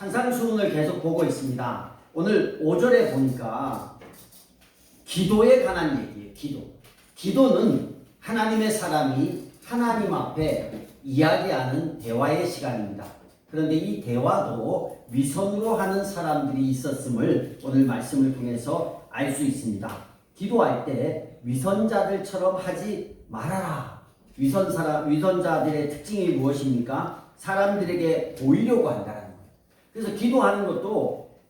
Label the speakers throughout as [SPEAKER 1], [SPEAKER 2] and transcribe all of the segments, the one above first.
[SPEAKER 1] 산상수훈을 계속 보고 있습니다. 오늘 5절에 보니까 기도에 관한 얘기예요. 기도는 하나님의 사람이 하나님 앞에 이야기하는 대화의 시간입니다. 그런데 이 대화도 위선으로 하는 사람들이 있었음을 오늘 말씀을 통해서 알 수 있습니다. 기도할 때 위선자들처럼 하지 말아라. 위선자들의 특징이 무엇입니까? 사람들에게 보이려고 한다는 거예요. 그래서 기도하는 것도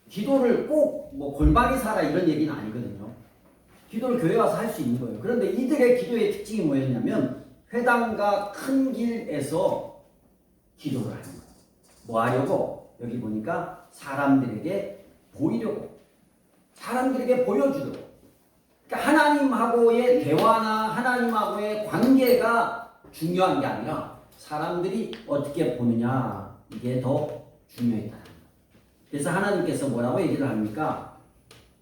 [SPEAKER 1] 기도를 꼭 뭐 골방에 사라 이런 얘기는 아니거든요. 기도를 교회 와서 할 수 있는 거예요. 그런데 이들의 기도의 특징이 뭐였냐면 회당과 큰 길에서 기도를 하는 거예요. 뭐 하려고? 여기 보니까 사람들에게 보이려고. 사람들에게 보여주려고. 그러니까 하나님하고의 대화나 하나님하고의 관계가 중요한 게 아니라 사람들이 어떻게 보느냐 이게 더 중요했다. 그래서 하나님께서 뭐라고 얘기를 합니까?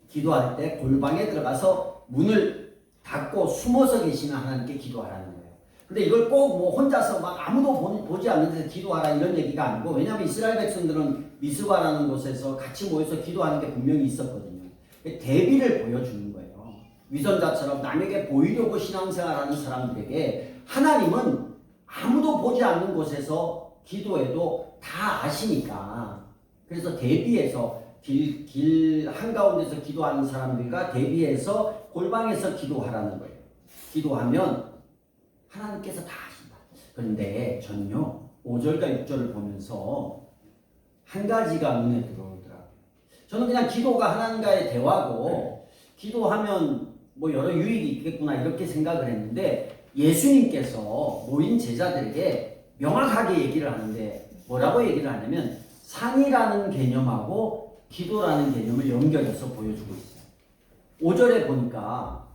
[SPEAKER 1] 기도할 때 골방에 들어가서 문을 닫고 숨어서 계시는 하나님께 기도하라는 거예요. 근데 이걸 꼭 뭐 혼자서 막 아무도 보지 않는 데서 기도하라 이런 얘기가 아니고, 왜냐하면 이스라엘 백성들은 미스바라는 곳에서 같이 모여서 기도하는 게 분명히 있었거든요. 대비를 보여주는 거예요. 위선자처럼 남에게 보이려고 신앙생활하는 사람들에게 하나님은 아무도 보지 않는 곳에서 기도해도 다 아시니까, 그래서 대비해서 길 한가운데서 기도하는 사람들과 대비해서 골방에서 기도하라는 거예요. 기도하면 하나님께서 다 아신다. 그런데 저는요 5절과 6절을 보면서 한 가지가 눈에 들어오더라고요. 저는 그냥 기도가 하나님과의 대화고 기도하면 뭐 여러 유익이 있겠구나 이렇게 생각을 했는데, 예수님께서 모인 제자들에게 명확하게 얘기를 하는데 뭐라고 얘기를 하냐면 상이라는 개념하고 기도라는 개념을 연결해서 보여주고 있어요. 5절에 보니까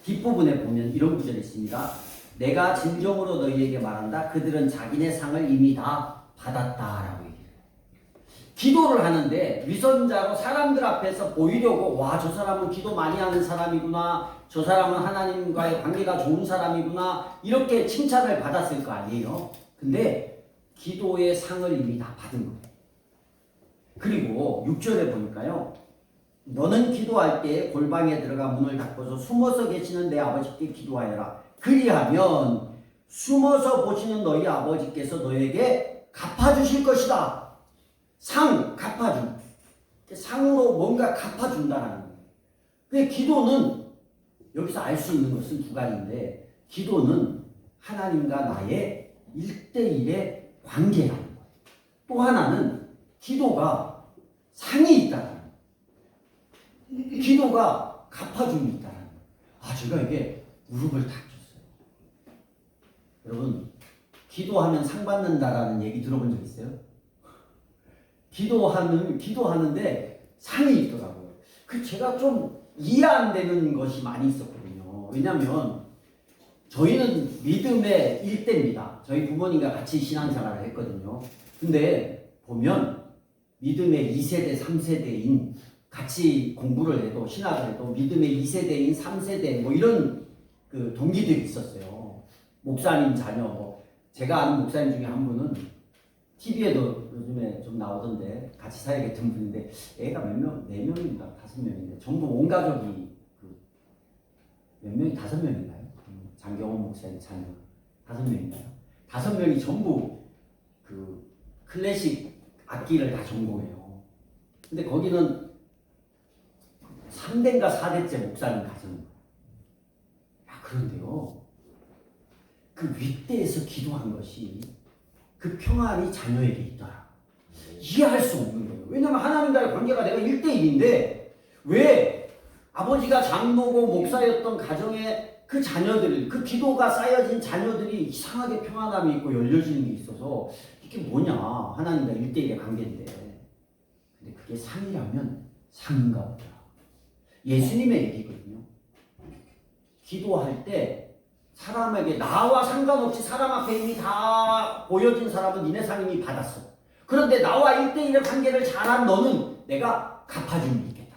[SPEAKER 1] 뒷부분에 보면 이런 구절이 있습니다. 내가 진정으로 너희에게 말한다. 그들은 자기네 상을 이미 다 받았다라고 얘기해요. 기도를 하는데 위선자로 사람들 앞에서 보이려고, 와, 저 사람은 기도 많이 하는 사람이구나, 저 사람은 하나님과의 관계가 좋은 사람이구나, 이렇게 칭찬을 받았을 거 아니에요. 근데 기도의 상을 이미 다 받은 거예요. 그리고 6절에 보니까요. 너는 기도할 때 골방에 들어가 문을 닫고서 숨어서 계시는 내 아버지께 기도하여라. 그리하면 숨어서 보시는 너희 아버지께서 너에게 갚아주실 것이다. 상, 갚아줌. 상으로 뭔가 갚아준다는 거예요. 근데 기도는 여기서 알 수 있는 것은 두 가지인데, 기도는 하나님과 나의 1대1의 관계라는 거예요. 또 하나는 기도가 상이 있다는 거예요. 기도가 갚아줌이 있다는 거예요. 아, 제가 이게 무릎을 탁 줬어요. 여러분, 기도하면 상 받는다라는 얘기 들어본 적 있어요? 기도하는데 상이 있더라고요. 제가 좀 이해 안 되는 것이 많이 있었거든요. 왜냐면 저희는 믿음의 1대입니다. 저희 부모님과 같이 신앙생활을 했거든요. 근데 보면 믿음의 2세대, 3세대인 같이 공부를 해도 신학을 해도 믿음의 2세대인 3세대 뭐 이런 그 동기들이 있었어요. 목사님 자녀, 뭐 제가 아는 목사님 중에 한 분은 TV에도 요즘에 좀 나오던데 같이 사역했던 분인데 애가 몇 명, 4명인가 5명인데 전부 온 가족이 몇 명이 5명인가요? 장경원 목사님 자녀 5명인가요? 5명이 전부 그 클래식 악기를 다 전공해요. 근데 거기는 3대인가 4대째 목사님 가정인 거예요. 그런데요, 그 윗대에서 기도한 것이 그 평안이 자녀에게 있더라. 이해할 수 없는 거예요. 왜냐면 하나님과의 관계가 내가 1대1인데 왜 아버지가 장로고 목사였던 가정에 그 자녀들, 그 기도가 쌓여진 자녀들이 이상하게 평안함이 있고 열려지는 게 있어서 이게 뭐냐, 하나님과 1대1의 관계인데. 근데 그게 상이라면 상인가 보다. 예수님의 얘기거든요. 기도할 때 사람에게 나와 상관없이 사람 앞에 이미 다 보여진 사람은 니네 상 이미 받았어. 그런데 나와 1대1의 관계를 잘한 너는 내가 갚아줄 수 있겠다.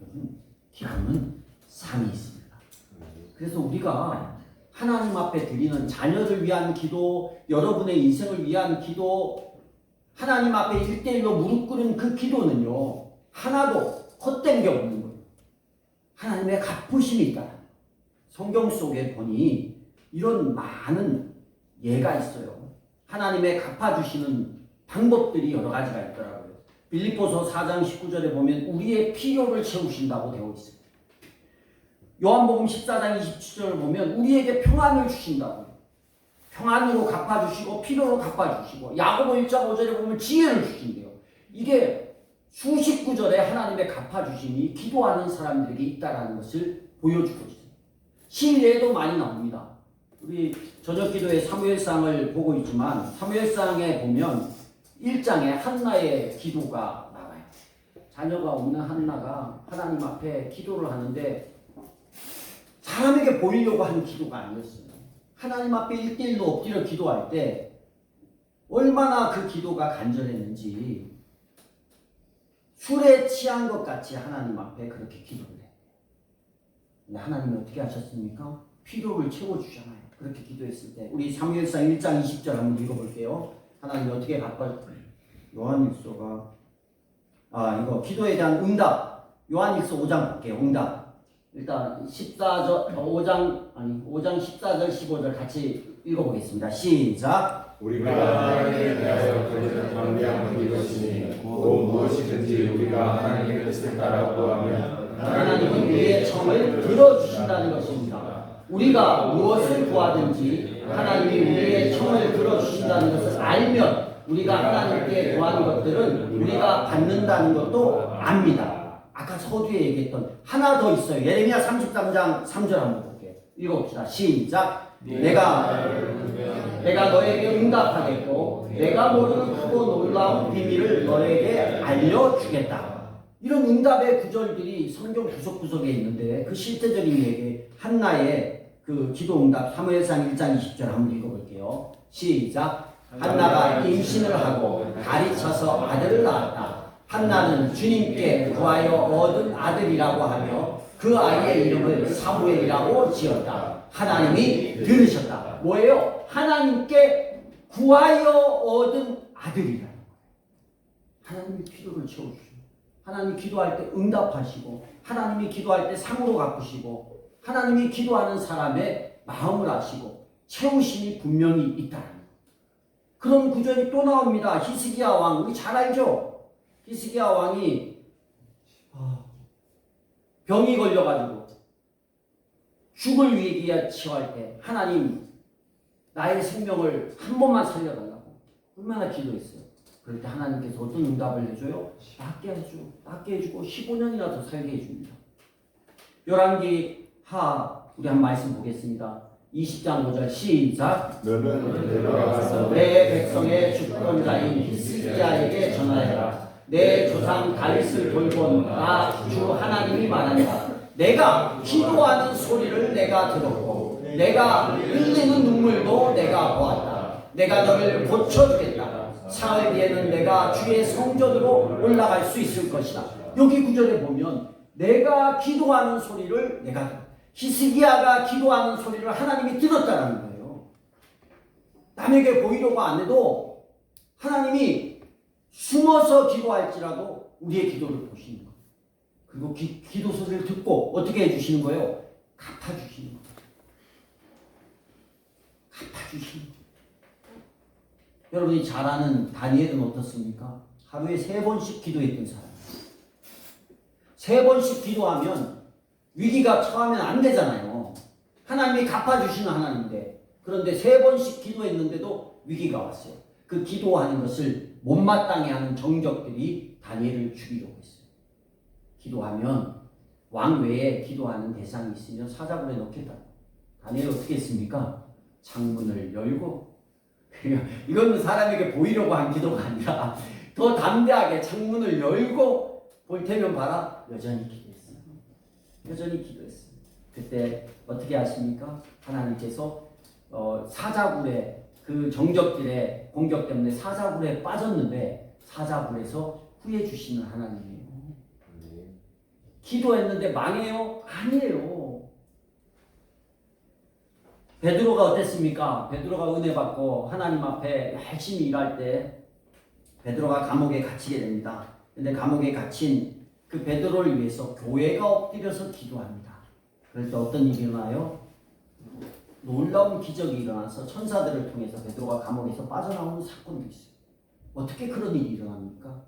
[SPEAKER 1] 여러분, 기도는 상이 있습니다. 그래서 우리가 하나님 앞에 드리는 자녀를 위한 기도, 여러분의 인생을 위한 기도, 하나님 앞에 1대1로 무릎 꿇은 그 기도는요, 하나도 헛된 게 없는 거예요. 하나님의 갚으심이 있다. 성경 속에 보니 이런 많은 예가 있어요. 하나님의 갚아주시는 방법들이 여러 가지가 있더라고요. 빌립보서 4장 19절에 보면 우리의 필요를 채우신다고 되어 있어요. 요한복음 14장 27절을 보면 우리에게 평안을 주신다고. 평안으로 갚아주시고 필요로 갚아주시고, 야고보 1장 5절에 보면 지혜를 주신대요. 이게 수십 구절에 하나님의 갚아주심이 기도하는 사람들에게 있다는 것을 보여주고 있어요. 신뢰도 많이 나옵니다. 우리 저녁기도의 사무엘상을 보고 있지만 사무엘상에 보면 1장에 한나의 기도가 나와요. 자녀가 없는 한나가 하나님 앞에 기도를 하는데 사람에게 보이려고 하는 기도가 아니었어요. 하나님 앞에 1대1로 엎드려 기도할 때 얼마나 그 기도가 간절했는지 술에 취한 것 같이 하나님 앞에 그렇게 기도를 해요. 근데 하나님이 어떻게 하셨습니까? 필요를 채워주잖아요. 그렇게 기도했을 때 우리 사무엘상 1장 20절 한번 읽어볼게요. 하나님이 어떻게 요한일서가 이거 기도에 대한 응답 요한일서 5장 볼게요. 응답 일단 5장 14절 15절 같이 읽어보겠습니다. 시작.
[SPEAKER 2] 우리가 하나님에 대하여 거짓 담대함을 이것이니 또 무엇이든지 우리가 하나님의 뜻을 따라 구하면
[SPEAKER 1] 하나님은 우리의 청을 들어주신다는 것입니다. 우리가 무엇을 구하든지 하나님이 우리의 청을 들어주신다는 것을 알면 우리가 하나님께 구하는 것들은 우리가 받는다는 것도 압니다. 아까 서두에 얘기했던 하나 더 있어요. 예레미야 33장 3절 한번 볼게요. 읽어봅시다. 시작. 내가 너에게 응답하겠고 내가 모르는 크고 놀라운 비밀을 너에게 알려주겠다. 이런 응답의 구절들이 성경 구석구석에 있는데 그 실제적인 얘기 한나의 그 기도 응답 사무엘상 1장 20절 한번 읽어볼게요. 시작. 한나가 임신을 하고 다리 차서 아들을 낳았다. 한나는 주님께 구하여 얻은 아들이라고 하며 그 아이의 이름을 사무엘이라고 지었다. 하나님이 들으셨다. 뭐예요? 하나님께 구하여 얻은 아들이라는 거예요. 하나님이 필요를 채워주시고 하나님이 기도할 때 응답하시고 하나님이 기도할 때 상으로 갚으시고 하나님이 기도하는 사람의 마음을 아시고 채우심이 분명히 있다는 거예요. 그런 구절이 또 나옵니다. 히스기야 왕 우리 잘 알죠? 히스기야 왕이 병이 걸려가지고 죽을 위기에 처할 때 하나님 나의 생명을 한 번만 살려달라고 얼마나 기도했어요. 그럴 때 하나님께서 어떤 응답을 해줘요? 낫게 해주고 15년이나 더 살게 해줍니다. 열왕기 우리 한 말씀 보겠습니다. 20장 5절 시작.
[SPEAKER 2] 너는 내려가서
[SPEAKER 1] 내 백성의 주권 자인 히스기야에게 전하여라. 내 조상 다윗을 돌본 나 주 하나님이 말한다. 내가 기도하는 소리를 내가 들었고 내가 흘리는 눈물도 내가 보았다. 내가 너를 고쳐주겠다. 사흘 뒤에는 내가 주의 성전으로 올라갈 수 있을 것이다. 여기 구절에 보면 내가 기도하는 소리를 내가 들었다. 히스기야가 기도하는 소리를 하나님이 들었다는 거예요. 남에게 보이려고 안 해도 하나님이 숨어서 기도할지라도 우리의 기도를 보시는 거예요. 그리고 기도 소리를 듣고 어떻게 해주시는 거예요? 갚아주시는 거예요. 갚아주시는 거예요. 여러분이 잘 아는 다니엘은 어떻습니까? 하루에 3번씩 기도했던 사람. 3번씩 기도하면 위기가 처하면 안 되잖아요. 하나님이 갚아주시는 하나님인데 그런데 3번씩 기도했는데도 위기가 왔어요. 그 기도하는 것을 못마땅해 하는 정적들이 다니엘을 죽이려고 했어요. 기도하면 왕 외에 기도하는 대상이 있으면 사자굴에 넣겠다. 다니엘 어떻게 했습니까? 창문을 열고 이거는 사람에게 보이려고 한 기도가 아니라 더 담대하게 창문을 열고 볼 테면 봐라. 여전히 기도했어요. 여전히 기도했어요. 그때 어떻게 하십니까? 하나님께서 사자굴에 그 정적들의 공격 때문에 사자굴에 빠졌는데 사자굴에서 구해 주시는 하나님이에요. 기도했는데 망해요? 아니에요. 베드로가 어땠습니까? 베드로가 은혜 받고 하나님 앞에 열심히 일할 때 베드로가 감옥에 갇히게 됩니다. 근데 감옥에 갇힌 그 베드로를 위해서 교회가 엎드려서 기도합니다. 그럴 때 어떤 일이 일어나요? 놀라운 기적이 일어나서 천사들을 통해서 베드로가 감옥에서 빠져나오는 사건도 있어요. 어떻게 그런 일이 일어납니까?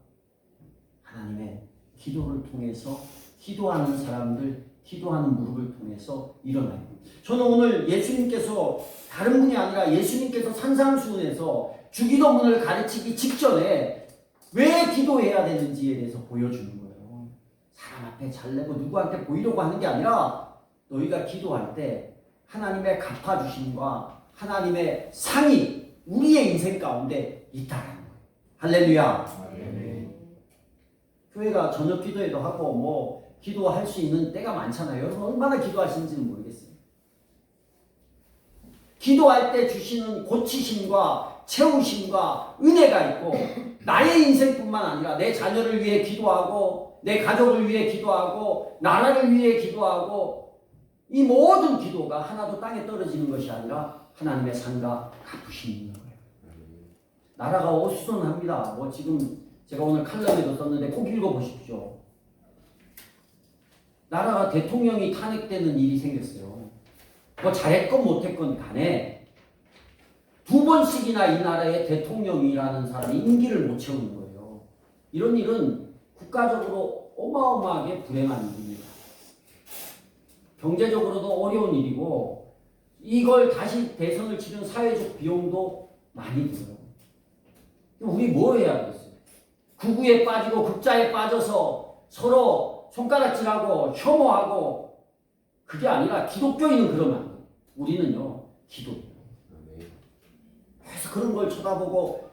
[SPEAKER 1] 하나님의 기도를 통해서 기도하는 사람들, 기도하는 무릎을 통해서 일어나요. 저는 오늘 예수님께서 다른 분이 아니라 예수님께서 산상수훈에서 주기도문을 가르치기 직전에 왜 기도해야 되는지에 대해서 보여주는 거예요. 사람 앞에 잘 내고 누구한테 보이려고 하는 게 아니라 너희가 기도할 때 하나님의 갚아주심과 하나님의 상이 우리의 인생 가운데 있다라는 거예요. 할렐루야. 교회가 저녁 기도회도 하고 뭐 기도할 수 있는 때가 많잖아요. 여러분 얼마나 기도하시는지는 모르겠어요. 기도할 때 주시는 고치심과 채우심과 은혜가 있고 나의 인생뿐만 아니라 내 자녀를 위해 기도하고 내 가족을 위해 기도하고 나라를 위해 기도하고 이 모든 기도가 하나도 땅에 떨어지는 것이 아니라 하나님의 상과 갚으시는 거예요. 나라가 어수선합니다. 뭐 지금 제가 오늘 칼럼에도 썼는데 꼭 읽어보십시오. 나라가 대통령이 탄핵되는 일이 생겼어요. 뭐 잘했건 못했건 간에 2번씩이나 이 나라의 대통령이라는 사람이 임기를 못 채우는 거예요. 이런 일은 국가적으로 어마어마하게 불행한 일입니다. 경제적으로도 어려운 일이고 이걸 다시 대선을 치른 사회적 비용도 많이 들어요. 우리 뭐 해야 되겠어요? 극우에 빠지고 극자에 빠져서 서로 손가락질하고 혐오하고 그게 아니라 기독교인은 그러면 안 돼요. 우리는요 기도예요. 그래서 그런 걸 쳐다보고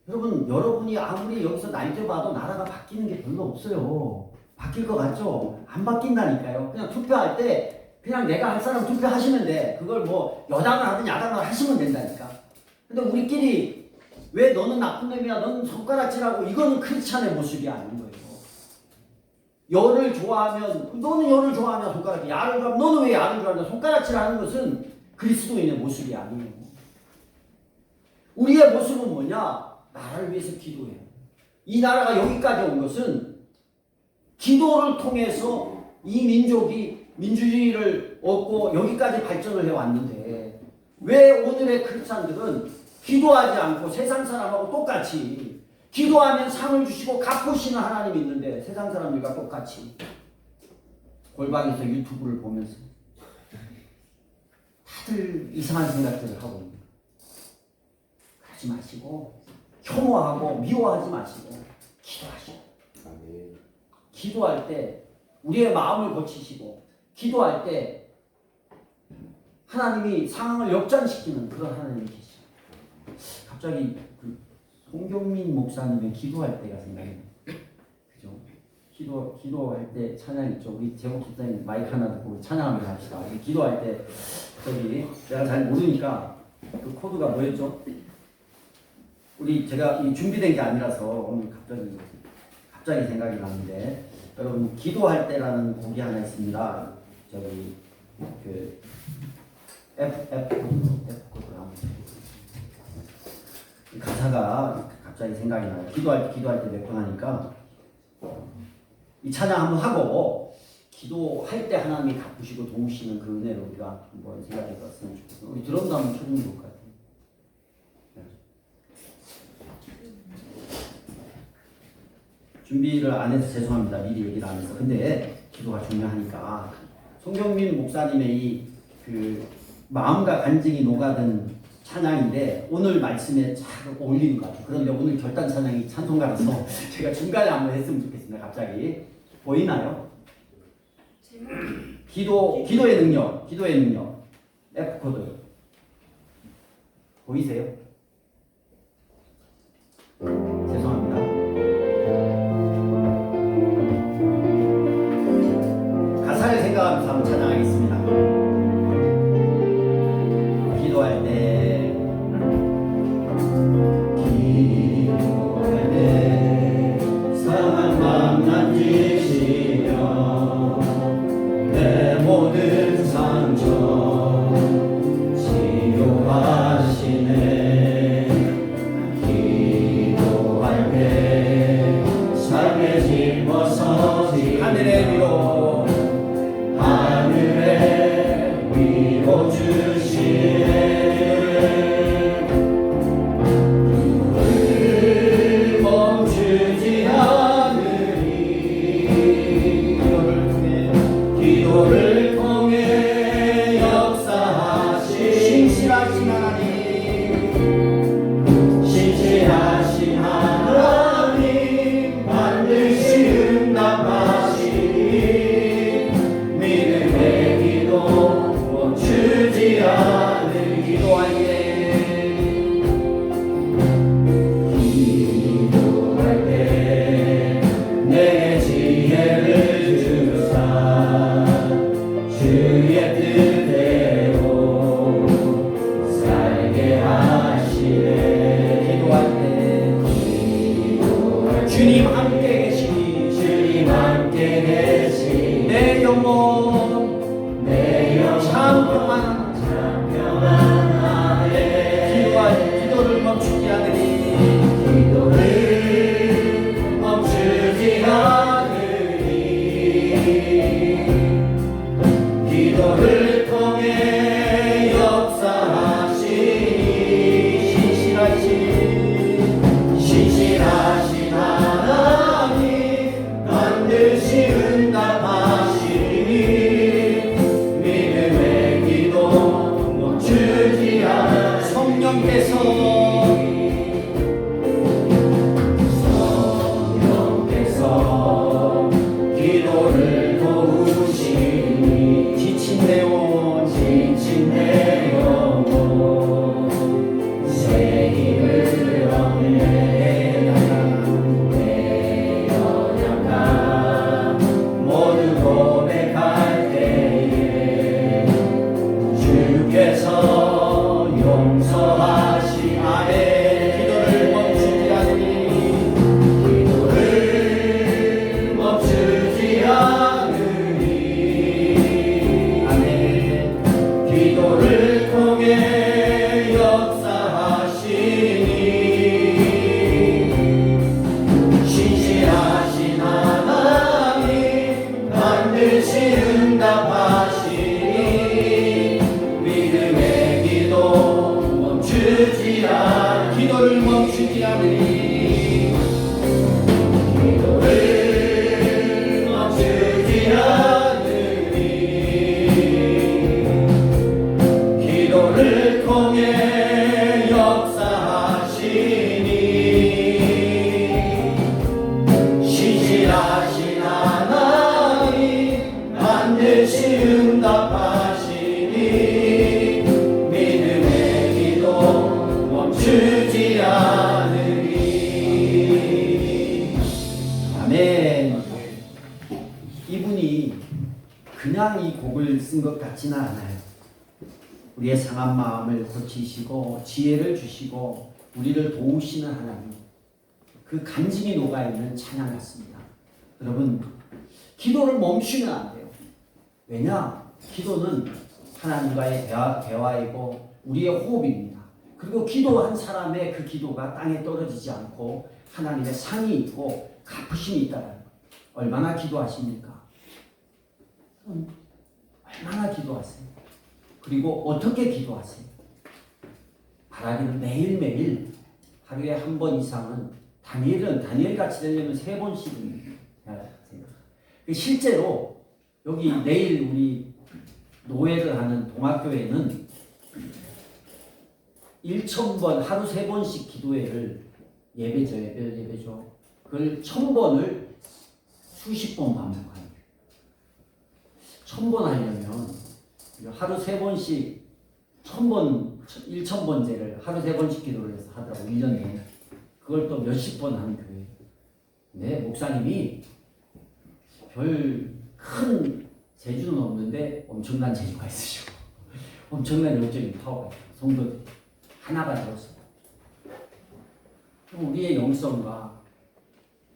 [SPEAKER 1] 여러분이 아무리 여기서 날뛰어 봐도 나라가 바뀌는 게 별로 없어요. 바뀔 것 같죠? 안 바뀐다니까요. 그냥 투표할 때 그냥 내가 할 사람 투표하시면 돼. 그걸 뭐 여당을 하든 야당을 하시면 된다니까. 근데 우리끼리 왜 너는 나쁜 놈이야, 너는 손가락질하고 이거는 크리스찬의 모습이 아닌 거예요. 너는 열을 좋아하면 손가락질, 야를 좋아하면 너는 왜 야를 좋아하냐 손가락질하는 것은 그리스도인의 모습이 아니에요. 우리의 모습은 뭐냐? 나라를 위해서 기도해요. 이 나라가 여기까지 온 것은 기도를 통해서 이 민족이 민주주의를 얻고 여기까지 발전을 해왔는데 왜 오늘의 크리스찬들은 기도하지 않고 세상 사람하고 똑같이 기도하면 상을 주시고 갚으시는 하나님이 있는데 세상 사람들과 똑같이 골방에서 유튜브를 보면서 다들 이상한 생각들을 하고 있는 거예요. 그러지 마시고 혐오하고 미워하지 마시고 기도하시고 기도할 때 우리의 마음을 고치시고 기도할 때 하나님이 상황을 역전시키는 그런 하나님이 계시죠. 갑자기 그 송경민 목사님의 기도할 때가 생각이 나요. 그죠? 기도할 때 찬양 있죠. 우리 제목 집사님 마이크 하나 듣고 찬양하면서 합시다. 우리 기도할 때 내가 잘 모르니까 그 코드가 뭐였죠? 제가 이 준비된 게 아니라서 오늘 갑자기 생각이 나는데 여러분 기도할 때라는 곡이 하나 있습니다. 그 F 코드로 한번 가사가 갑자기 생각이 나요. 기도할 때 몇 번 하니까 이 찬양 한번 하고 기도할 때 하나님이 갚으시고 도우시는 그 은혜를 우리가 한번 생각해 봤으면 좋겠어요. 우리 드럼도 한번 쳐주면 좋을 것 같아요. 준비를 안 해서 죄송합니다. 미리 얘기를 안 해서. 근데 기도가 중요하니까 송경민 목사님의 그 마음과 간증이 녹아든 찬양인데 오늘 말씀에 잘 어울리는 것 같아요. 그런데 오늘 결단 찬양이 찬송가라서 제가 중간에 한번 했으면 좋겠습니다. 갑자기 보이나요? 기도의 능력 F 코드 보이세요? 죄송합니다. 가사를 생각하면서 한번 찬양하겠습니다. 기도할 때 상한 마음 만지시며 내 모든 상처 치료하시네. 기도할 때 멈추지 않으리. 기도를 통해 역사하신 신실하신 하나님, 신실하신 하나님, 반드시 응답하시니 믿음의 기도 멈추지 않으리. 기도할 때 내 지혜를 주사 주의 뜻대로 살게 하시네. 기도할 때 주님 함께 계시니 주님 함께 계시니 내 영혼 참 평안하네. 기도를 멈추지 않으리. 기도를 멈추지 않으리. 기도를 통해 역사하시니 신실하신 하나님, 반드시 응답하시니 믿음의 기도 멈추지 않으리. 성령께서 기도를 도우시니 지친 내 영혼 새 힘을 얻네. 내 연약함 모두 고백할 때에 주께서 용서하시네. 기도를 멈추지 않으니 기도를 통해 역사하시니 신실하신 하나님, 반드시 응답하시니 믿음의 기도 멈추지 않으리. 기도를 멈추지 않으리. 기도를 멈추지 않으리. 기도를 통해 역사하시니 신실하신 하나님, 반드시 응답하시니 믿음의 기도 멈추지 않으리. 아멘. 이분이 그냥 이 곡을 쓴 것 같지는 않아요. 우리의 상한 마음을 고치시고 지혜를 주시고 우리를 도우시는 하나님, 그 간증이 녹아있는 찬양 같습니다. 여러분, 기도를 멈추면 안 돼요. 왜냐? 기도는 하나님과의 대화이고 우리의 호흡입니다. 그리고 기도한 사람의 그 기도가 땅에 떨어지지 않고 하나님의 상이 있고 갚으심이 있다는 것. 얼마나 기도하십니까? 얼마나 기도하세요? 그리고 어떻게 기도하세요? 바라기는 매일매일 하루에 한 번 이상은, 다니엘같이 되려면 3번씩은 해야 돼요. 실제로 여기 내일 우리 노예를 하는 동학교에는 1000번, 하루 3번씩 기도회를 예배죠. 그걸 1000번을 수십 번 반복하는 거예요. 1000번 하려면 하루 3번씩 1000번째를 하루 3번씩 기도를 해서 하더라고, 1년에. 그걸 또 몇십 번 하는 교회. 네, 목사님이 별 큰 재주는 없는데 엄청난 재주가 있으시고 엄청난 영적인 파워가 있어요. 성도 하나가 되었어요. 우리의 영성과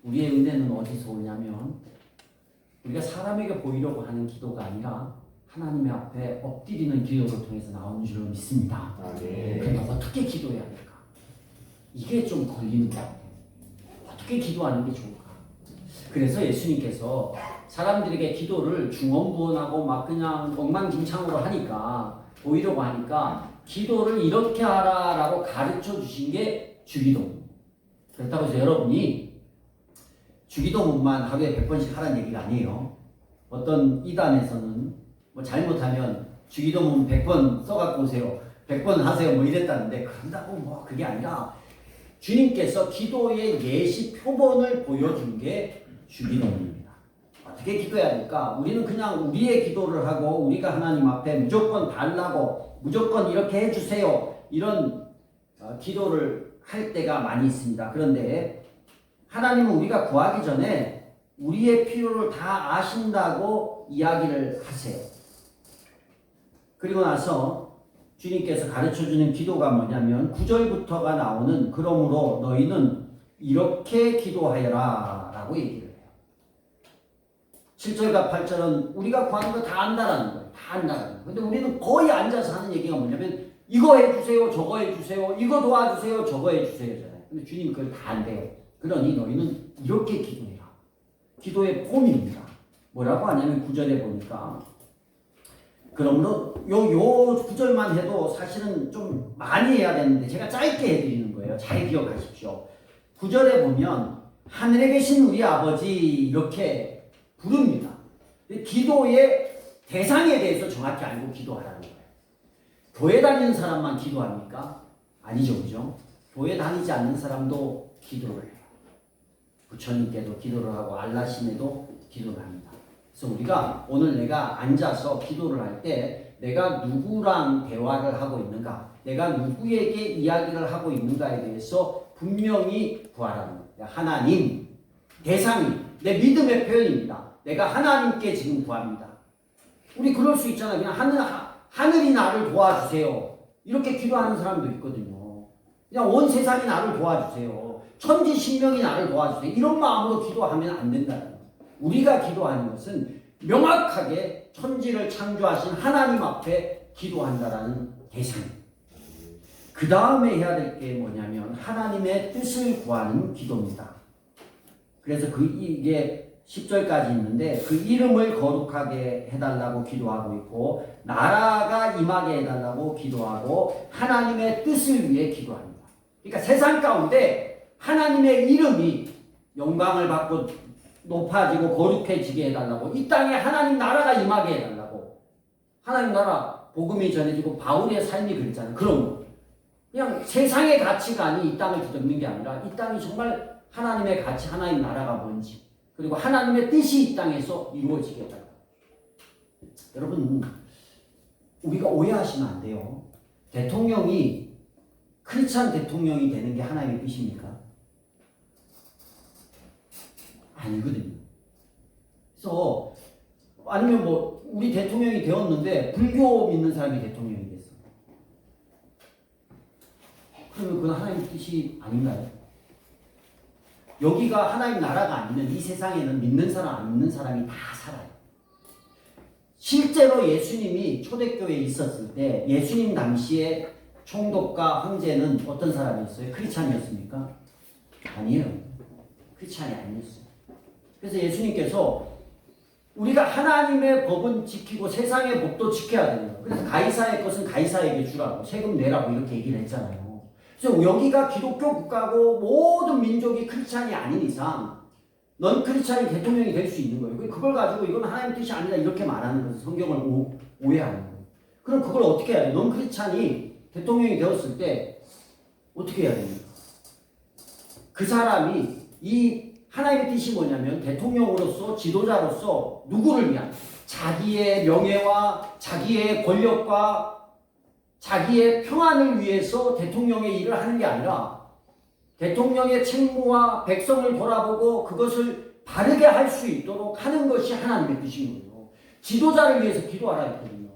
[SPEAKER 1] 우리의 은혜는 어디서 오냐면 우리가 사람에게 보이려고 하는 기도가 아니라 하나님의 앞에 엎드리는 기도를 통해서 나오는 줄로 믿습니다. 그런데 어떻게 기도해야 될까? 이게 좀 걸리는 것 같아요. 어떻게 기도하는 게 좋을까? 그래서 예수님께서 사람들에게 기도를 중언부언하고 막 그냥 엉망진창으로 하니까 보이려고 하니까 기도를 이렇게 하라라고 가르쳐 주신 게 주기도문. 그렇다고 해서 여러분이 주기도문만 하루에 100번씩 하라는 얘기가 아니에요. 어떤 이단에서는 뭐 잘못하면 주기도문 100번 써갖고 오세요. 100번 하세요. 뭐 이랬다는데 그런다고 뭐 그게 아니라 주님께서 기도의 예시 표본을 보여준 게 주기도문입니다. 어떻게 기도해야 할까? 우리는 그냥 우리의 기도를 하고 우리가 하나님 앞에 무조건 달라고 무조건 이렇게 해주세요. 이런 기도를 할 때가 많이 있습니다. 그런데 하나님은 우리가 구하기 전에 우리의 필요를 다 아신다고 이야기를 하세요. 그리고 나서 주님께서 가르쳐주는 기도가 뭐냐면 9절부터가 나오는 그러므로 너희는 이렇게 기도하여라 라고 얘기를 해요. 7절과 8절은 우리가 구하는 거 다 안다라는 거예요. 다 안다라는 거예요. 근데 우리는 거의 앉아서 하는 얘기가 뭐냐면 이거 해주세요, 저거 해주세요, 이거 도와주세요, 저거 해주세요잖아요. 근데 주님이 그걸 다 안돼요. 그러니 너희는 이렇게 기도해라. 기도의 폼입니다. 뭐라고 하냐면 9절에 보니까 그러므로 요 9절만 해도 사실은 좀 많이 해야 되는데 제가 짧게 해드리는 거예요. 잘 기억하십시오. 9절에 보면 하늘에 계신 우리 아버지 이렇게 부릅니다. 기도의 대상에 대해서 정확히 알고 기도하라는 거예요. 교회 다니는 사람만 기도합니까? 아니죠, 그죠? 교회 다니지 않는 사람도 기도를 해요. 부처님께도 기도를 하고 알라신에도 기도를 합니다. 그래서 우리가 오늘 내가 앉아서 기도를 할 때 내가 누구랑 대화를 하고 있는가, 내가 누구에게 이야기를 하고 있는가에 대해서 분명히 구하라는 거예요. 하나님, 대상이 내 믿음의 표현입니다. 내가 하나님께 지금 구합니다. 우리 그럴 수 있잖아요. 그냥 하늘이 나를 도와주세요. 이렇게 기도하는 사람도 있거든요. 그냥 온 세상이 나를 도와주세요. 천지신명이 나를 도와주세요. 이런 마음으로 기도하면 안 된다는 거예요. 우리가 기도하는 것은 명확하게 천지를 창조하신 하나님 앞에 기도한다라는 대상입니다. 그 다음에 해야 될 게 뭐냐면 하나님의 뜻을 구하는 기도입니다. 그래서 이게 10절까지 있는데 그 이름을 거룩하게 해달라고 기도하고 있고 나라가 임하게 해달라고 기도하고 하나님의 뜻을 위해 기도합니다. 그러니까 세상 가운데 하나님의 이름이 영광을 받고 높아지고 거룩해지게 해달라고, 이 땅에 하나님 나라가 임하게 해달라고, 하나님 나라 복음이 전해지고 바울의 삶이 그랬잖아요. 그런 거. 그냥 세상의 가치관이 이 땅을 뒤덮는 게 아니라 이 땅이 정말 하나님의 가치, 하나님 나라가 뭔지, 그리고 하나님의 뜻이 이 땅에서 이루어지게 해달라고. 여러분, 우리가 오해하시면 안 돼요. 대통령이 크리스찬 대통령이 되는 게 하나님의 뜻입니까? 아니거든요. 그래서 아니면 뭐 우리 대통령이 되었는데 불교 믿는 사람이 대통령이 됐어. 그러면 그건 하나님의 뜻이 아닌가요? 여기가 하나님 나라가 아니면 이 세상에는 믿는 사람 안 믿는 사람이 다 살아요. 실제로 예수님이 초대교회에 있었을 때 예수님 당시에 총독과 황제는 어떤 사람이었어요? 크리스찬이었습니까? 아니에요. 크리스찬이 아니었어요. 그래서 예수님께서 우리가 하나님의 법은 지키고 세상의 법도 지켜야 돼요. 그래서 가이사의 것은 가이사에게 주라고, 세금 내라고 이렇게 얘기를 했잖아요. 그래서 여기가 기독교 국가고 모든 민족이 크리스찬이 아닌 이상 넌 크리스찬이 대통령이 될 수 있는 거예요. 그걸 가지고 이건 하나님의 뜻이 아니다 이렇게 말하는 것은 성경을 오해하는 거예요. 그럼 그걸 어떻게 해야 돼요? 넌 크리스찬이 대통령이 되었을 때 어떻게 해야 됩니까? 그 사람이 이 하나님의 뜻이 뭐냐면 대통령으로서 지도자로서 누구를 위한, 자기의 명예와 자기의 권력과 자기의 평안을 위해서 대통령의 일을 하는 게 아니라 대통령의 책무와 백성을 돌아보고 그것을 바르게 할 수 있도록 하는 것이 하나님의 뜻인 거예요. 지도자를 위해서 기도하라 했거든요.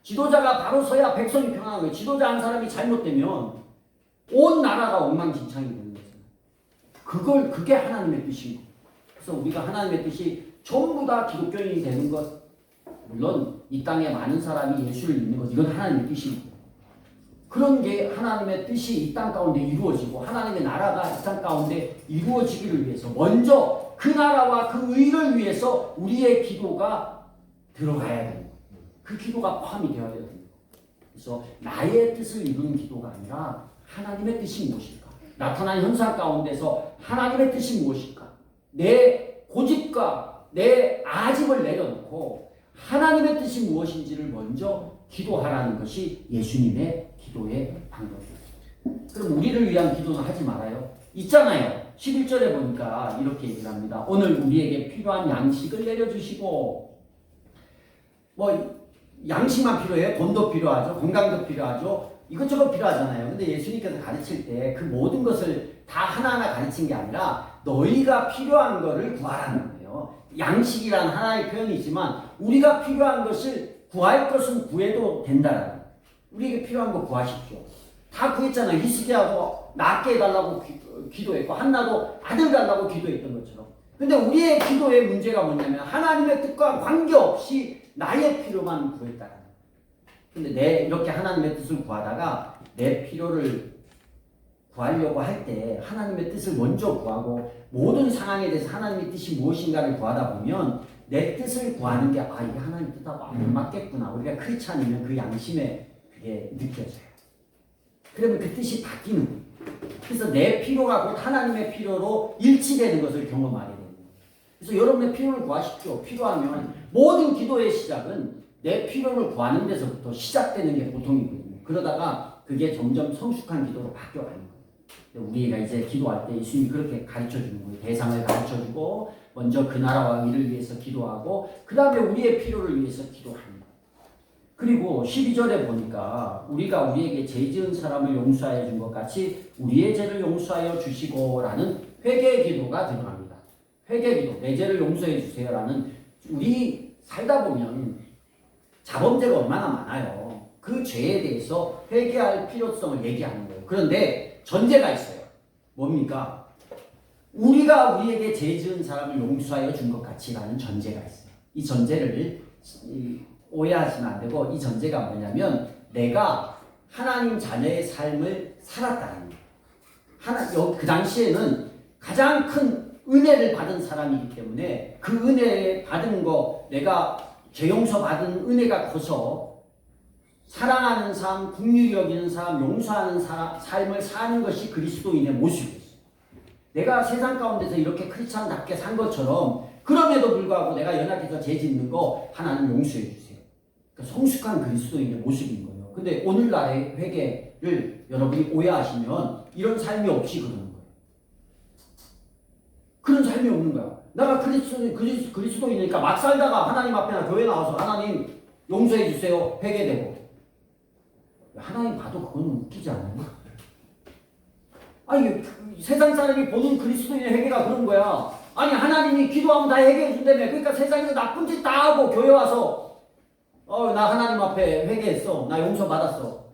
[SPEAKER 1] 지도자가 바로 서야 백성이 평안한 거예요. 지도자 한 사람이 잘못되면 온 나라가 엉망진창이 되는 거예요. 그게 하나님의 뜻인 거예요. 그래서 우리가 하나님의 뜻이 전부 다 기독교인이 되는 것, 물론 이 땅에 많은 사람이 예수를 믿는 것, 이건 하나님의 뜻입니다. 그런 게 하나님의 뜻이 이 땅 가운데 이루어지고 하나님의 나라가 이 땅 가운데 이루어지기를 위해서 먼저 그 나라와 그 의를 위해서 우리의 기도가 들어가야 됩니다. 그 기도가 포함이 되어야 됩니다. 그래서 나의 뜻을 이루는 기도가 아니라 하나님의 뜻이 무엇일까? 나타난 현상 가운데서 하나님의 뜻이 무엇일까? 내 고집과 내 아집을 내려놓고 하나님의 뜻이 무엇인지를 먼저 기도하라는 것이 예수님의 기도의 방법입니다. 그럼 우리를 위한 기도는 하지 말아요. 있잖아요. 11절에 보니까 이렇게 얘기를 합니다. 오늘 우리에게 필요한 양식을 내려주시고, 뭐 양식만 필요해요? 돈도 필요하죠. 건강도 필요하죠. 이것저것 필요하잖아요. 근데 예수님께서 가르칠 때 그 모든 것을 다 하나하나 가르친 게 아니라 너희가 필요한 것을 구하라는 거예요. 양식이란 하나의 표현이지만 우리가 필요한 것을 구할 것은 구해도 된다라는 거예요. 우리에게 필요한 거 구하십시오. 다 구했잖아요. 히스기야도 낳게 해달라고 기도했고 한나도 아들 달라고 기도했던 것처럼. 근데 우리의 기도의 문제가 뭐냐면 하나님의 뜻과 관계없이 나의 필요만 구했다는 거예요. 근데 내 이렇게 하나님의 뜻을 구하다가 내 필요를 구하려고 할 때 하나님의 뜻을 먼저 구하고 모든 상황에 대해서 하나님의 뜻이 무엇인가를 구하다 보면 내 뜻을 구하는 게 이게 하나님 뜻하고 안 맞겠구나. 우리가 크리스찬이면 그 양심에 그게 느껴져요. 그러면 그 뜻이 바뀌는 거예요. 그래서 내 필요가 곧 하나님의 필요로 일치되는 것을 경험하게 됩니다. 그래서 여러분의 필요를 구하십시오. 필요하면 모든 기도의 시작은 내 필요를 구하는 데서부터 시작되는 게 보통이거든요. 그러다가 그게 점점 성숙한 기도로 바뀌어가는 거예요. 우리가 이제 기도할 때 예수님이 그렇게 가르쳐주는 거예요. 대상을 가르쳐주고 먼저 그 나라와 의를 위해서 기도하고 그 다음에 우리의 필요를 위해서 기도하는 거예요. 그리고 12절에 보니까 우리가 우리에게 죄 지은 사람을 용서하여 준 것 같이 우리의 죄를 용서하여 주시고 라는 회개 기도가 들어갑니다. 회개 기도, 내 죄를 용서해 주세요 라는, 우리 살다 보면 자범죄가 얼마나 많아요. 그 죄에 대해서 회개할 필요성을 얘기하는 거예요. 그런데 전제가 있어요. 뭡니까? 우리가 우리에게 죄 지은 사람을 용서하여 준 것 같이 라는 전제가 있어요. 이 전제를 오해하시면 안 되고, 이 전제가 뭐냐면 내가 하나님 자녀의 삶을 살았다는 거예요. 그 당시에는 가장 큰 은혜를 받은 사람이기 때문에 그 은혜 받은 거, 내가 죄 용서 받은 은혜가 커서 사랑하는 삶, 긍휼히 여기는 삶, 용서하는 삶을 사는 것이 그리스도인의 모습이었어요. 내가 세상 가운데서 이렇게 크리스찬답게 산 것처럼, 그럼에도 불구하고 내가 연약해서 죄 짓는 거 하나님 용서해 주세요. 그러니까 성숙한 그리스도인의 모습인 거예요. 근데 오늘날의 회개를 여러분이 오해하시면 이런 삶이 없이 그러는 거예요. 그런 삶이 없는 거야. 내가 그리스도이니까 막 살다가 하나님 앞에나 교회 나와서 하나님 용서해 주세요. 회개되고. 하나님 봐도 그거는 웃기지 않아요? 아니, 세상 사람이 보는 그리스도인의 회개가 그런 거야. 아니, 하나님이 기도하면 다 회개해 준다며. 그러니까 세상에서 나쁜 짓 다 하고 교회 와서 나 하나님 앞에 회개했어. 나 용서 받았어.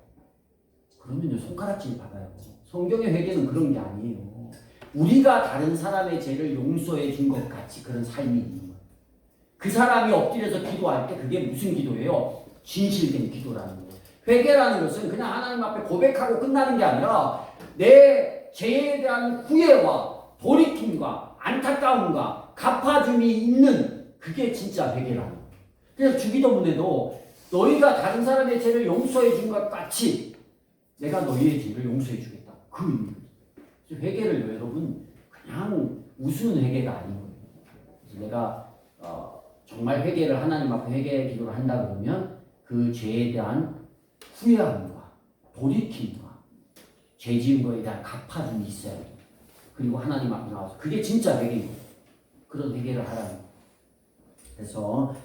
[SPEAKER 1] 그러면요, 손가락질 받아요. 성경의 회개는 그런 게 아니에요. 우리가 다른 사람의 죄를 용서해 준 것 같이 그런 삶이 있는 거예요. 그 사람이 엎드려서 기도할 때 그게 무슨 기도예요? 진실된 기도라는 거예요. 회개라는 것은 그냥 하나님 앞에 고백하고 끝나는 게 아니라 내 죄에 대한 후회와 돌이킴과 안타까움과 갚아줌이 있는, 그게 진짜 회개라는 거예요. 그래서 주기도문에도 너희가 다른 사람의 죄를 용서해 준 것 같이 내가 너희의 죄를 용서해 주겠다. 그 의미입니다. 회개를 여러분 그냥 웃으는 회개가 아닌 거예요. 그래서 내가 정말 회개를, 하나님 앞에 회개 기도를 한다 그러면 그 죄에 대한 후회함과 돌이킴과 죄 지은 거에 대한 갚아줌이 있어야 돼요. 그리고 하나님 앞에 나와서, 그게 진짜 회개인 거예요. 그런 회개를 하라는 거예요. 그래서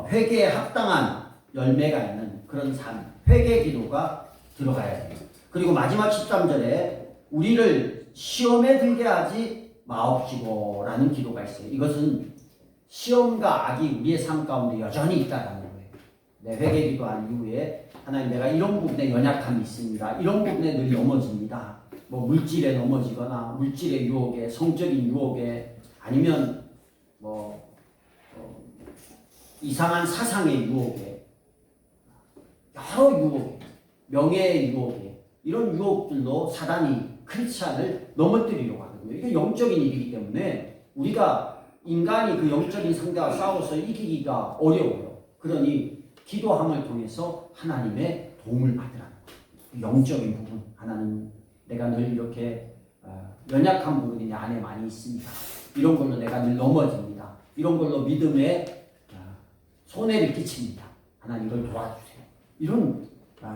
[SPEAKER 1] 회개에 합당한 열매가 있는 그런 삶, 회개 기도가 들어가야 돼요. 그리고 마지막 13절에 우리를 시험에 들게 하지 마옵시고 라는 기도가 있어요. 이것은 시험과 악이 우리의 삶 가운데 여전히 있다는 거예요. 내 회개 기도한 이후에 하나님, 내가 이런 부분에 연약함이 있습니다. 이런 부분에 늘 넘어집니다. 뭐 물질에 넘어지거나 물질의 유혹에, 성적인 유혹에, 아니면 뭐 이상한 사상의 유혹에, 여러 유혹에, 명예의 유혹에, 이런 유혹들로 사단이 크리스찬을 넘어뜨리려고 하거든요. 이게 영적인 일이기 때문에 우리가, 인간이 그 영적인 상대와 싸워서 이기기가 어려워요. 그러니 기도함을 통해서 하나님의 도움을 받으라는 거예요. 영적인 부분 하나는 내가 늘 이렇게 연약한 부분이 내 안에 많이 있습니다. 이런 걸로 내가 늘 넘어집니다. 이런 걸로 믿음에 손해를 끼칩니다. 하나님 이걸 도와주세요. 이런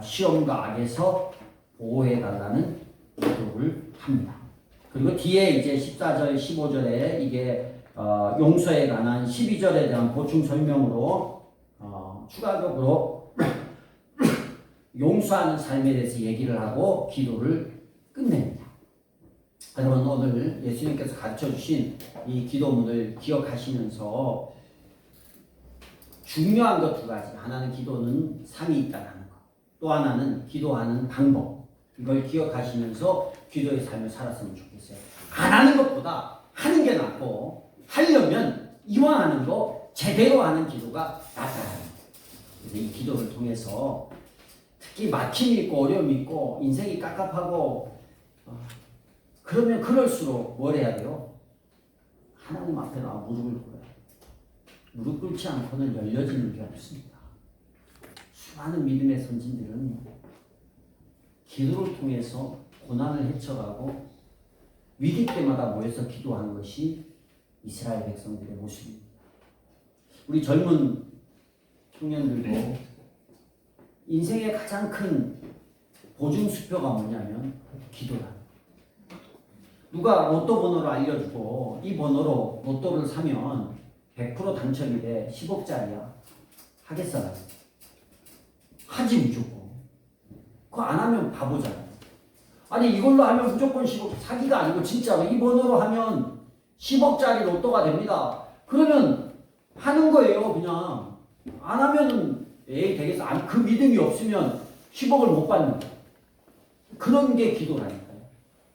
[SPEAKER 1] 시험과 악에서 보호해달라는 기도를 합니다. 그리고 뒤에 이제 14절, 15절에 이게 용서에 관한 12절에 대한 보충 설명으로 추가적으로 용서하는 삶에 대해서 얘기를 하고 기도를 끝냅니다. 여러분 오늘 예수님께서 가르쳐주신 이 기도문을 기억하시면서 중요한 것 두 가지. 하나는 기도는 상이 있다는 것. 또 하나는 기도하는 방법. 이걸 기억하시면서 기도의 삶을 살았으면 좋겠어요. 안 하는 것보다 하는 게 낫고 하려면 이왕 하는 거 제대로 하는 기도가 낫다. 그래서 이 기도를 통해서 특히 막힘이 있고 어려움이 있고 인생이 깝깝하고 그러면 그럴수록 뭘 해야 돼요? 하나님 앞에 나와 무릎을 꿇어요. 무릎 꿇지 않고는 열려지는 게 없습니다. 수많은 믿음의 선진들은 기도를 통해서 고난을 헤쳐가고 위기 때마다 모여서 기도하는 것이 이스라엘 백성들의 모습입니다. 우리 젊은 청년들도 인생의 가장 큰 보증수표가 뭐냐면 기도다. 누가 로또 번호를 알려주고 이 번호로 로또를 사면 100% 당첨이 돼 10억짜리야. 하겠어요? 하지 무조건. 그거 안 하면 바보잖아요. 아니 이걸로 하면 무조건 10억 사기가 아니고 진짜로 이 번호로 하면 10억짜리 로또가 됩니다. 그러면 하는 거예요. 그냥 안 하면은 에이 되겠어. 그 믿음이 없으면 10억을 못 받는 거예요. 그런 게 기도라니까요.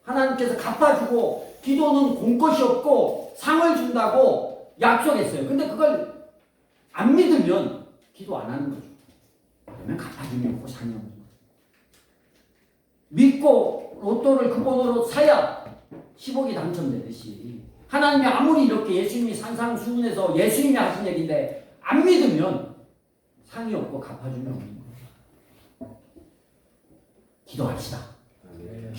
[SPEAKER 1] 하나님께서 갚아주고 기도는 공 것이 없고 상을 준다고 약속했어요. 근데 그걸 안 믿으면 기도 안 하는 거죠. 그러면 갚아주면 없고 상이 없는 거죠. 믿고 로또를 그 번호로 사야 10억이 당첨되듯이 하나님이 아무리 이렇게 예수님이 산상수훈에서 예수님이 하신 얘기인데 안 믿으면 상이 없고 갚아주면 없는 거예요. 기도합시다. 기도해요.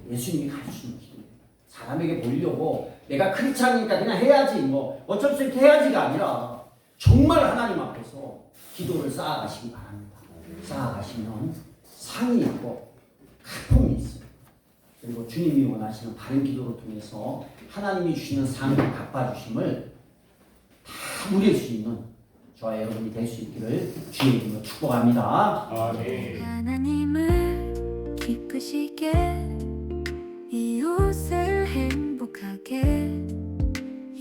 [SPEAKER 1] 예수님이 가르치는 기도예요. 사람에게 보이려고 내가 크리스찬이니까 그냥 해야지 뭐 어쩔 수 없게 해야지가 아니라 정말 하나님 앞에서 기도를 쌓아가시기 바랍니다. 쌓아가시면 상이 있고 가품이 있어요. 그리고 주님이 원하시는 바른 기도를 통해서 하나님이 주시는 상을 갚아주심을 다 누릴 수 있는 저와 여러분이 될 수 있기를 주의 이름으로 축복합니다.
[SPEAKER 2] 아멘.
[SPEAKER 3] 하나님을 기쁘시게 이웃을 행복하게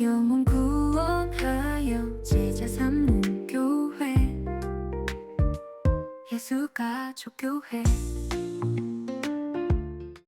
[SPEAKER 3] 영혼 구원하여 제자 삼는 교회 예수 가족교회